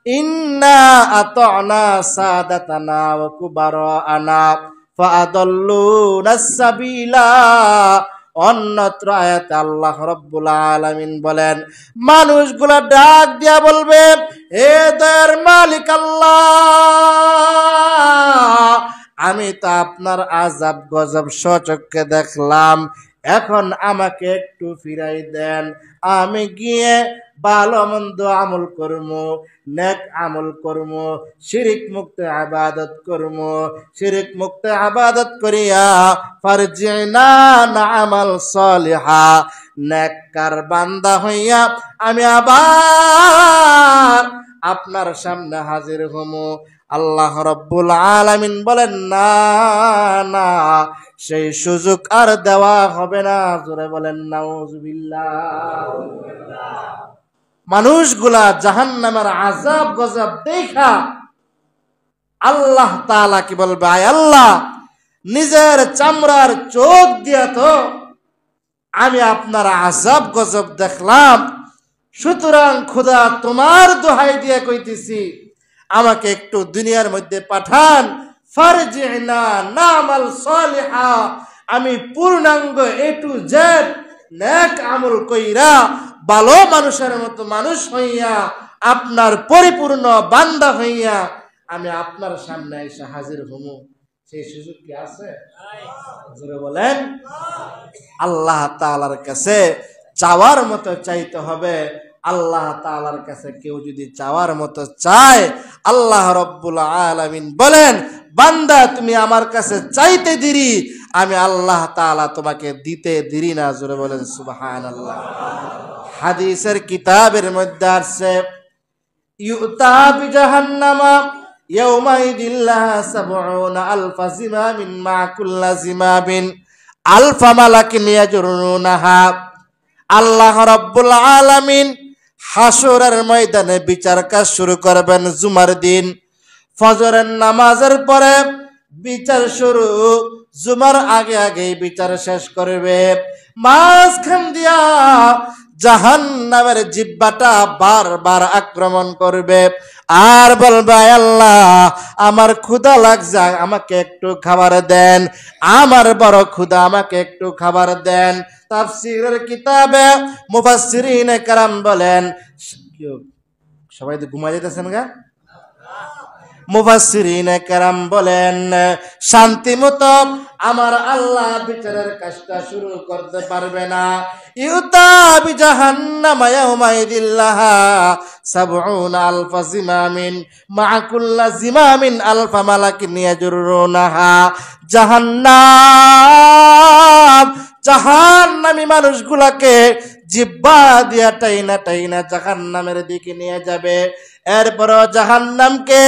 ইন্না আতা'না সাদাতানা ওয়া কুবারা'ানা ফাআদাল্লুনাস সাবিলা। অন্যত্র আয়াতে আল্লাহ রাব্বুল আলামিন বলেন, মানুষগুলা ডাক দিয়া বলবে, হে দয়ার মালিক আল্লাহ, আমি তো আপনার আযাব গজব স্বচক্ষে দেখলাম, এখন আমাকে একটু ফিরাই দেন, আমি গিয়ে ভালো মন্দ আমল করবো, নেক আমল করবো, শিরিক মুক্ত ইবাদত করবো, শিরিক মুক্ত ইবাদত করিয়া ফারজিনা না'মাল সালিহা, নেককার বান্দা হইয়া আমি আবার আপনার সামনে হাজির হমু। আল্লাহ রাব্বুল আলামিন বলেন, না না, সেই সুযোগ আর দেওয়া হবে না। জোরে বলেন নাউজুবিল্লাহ। মানুষগুলা জাহান্নামের আযাব গজব দেখা আল্লাহ তাআলা কি বলবে, আয় আল্লাহ, নিজের চামড়ার চোখ দিয়া তো আমি আপনার আযাব গজব দেখলাম, সুতরাং খোদা তোমার দোহাই দিয়ে কইতেছি, আমাকে একটু দুনিয়ার মধ্যে পাঠান, ফারজিনা না'মাল সালিহা, আমি পূর্ণাঙ্গ এ টু জেড নেক আমল কইরা ভালো মানুষের মতো মানুষ হইয়া আপনার পরিপূর্ণ বান্দা হইয়া আমি আপনার সামনে এসে হাজির হমু। সেই সুযোগ কি আছে? জোরে বলেন। আল্লাহ তাআলার কাছে চাওয়ার মতো চাইতে হবে। আল্লাহ তাআলার কাছে কেউ যদি চাওয়ার মতো চায়, আল্লাহ রাব্বুল আলামিন বলেন, বান্দা তুমি আমার কাছে চাইতে দেরি, আমি আল্লাহ তাআলা তোমাকে দিতে দেরি না। জোরে বলেন সুবহানাল্লাহ। হাদিসের কিতাবের মধ্যে আছে, ইউতা বিজাহান্নামা ইয়াউমাইদিল্লাহ সাবউনা আলফা জিমামিন মা কুল্লা জিমাবিন আলফা মালাকিন ইয়াজরুনাহা। আল্লাহ রাব্বুল আলামিন হাসরের ময়দানে বিচার কাজ শুরু করবেন জুমার দিন। ফজরের নামাজের পরে বিচার শুরু, জুমার আগে আগে বিচার শেষ করবে। মাঝখান দিয়া জাহান্নামের জিহ্বাটা বারবার আক্রমণ করবে আর বলবে, আল্লাহ আমার ক্ষুধা লাগছে, আমাকে একটু খাবার দেন, আমার বড় ক্ষুধা, আমাকে একটু খাবার দেন। তাফসীরের কিতাবে মুফাসসিরিনে কেরাম বলেন, সবাই তো ঘুমাই যেতেছেন গা, মুফাসসিরিনে কেরাম বলেন, শান্তি মতো আমার আল্লাহ বিচারের কাজটা শুরু করতে পারবে না। ইউতা বিজাহান্নামা ইয়াউমাইদিল্লাহ সাবউনা আলফা জিমামিন মা কুল্লা জিমামিন আলফা মালাকিন ইয়াজরুনাহা। জাহান্নামী মানুষগুলাকে জিহ্বা দিয়া টাইনা টাইনা জাহান্নামের দিকে নিয়ে যাবে। এরপর জাহান্নামকে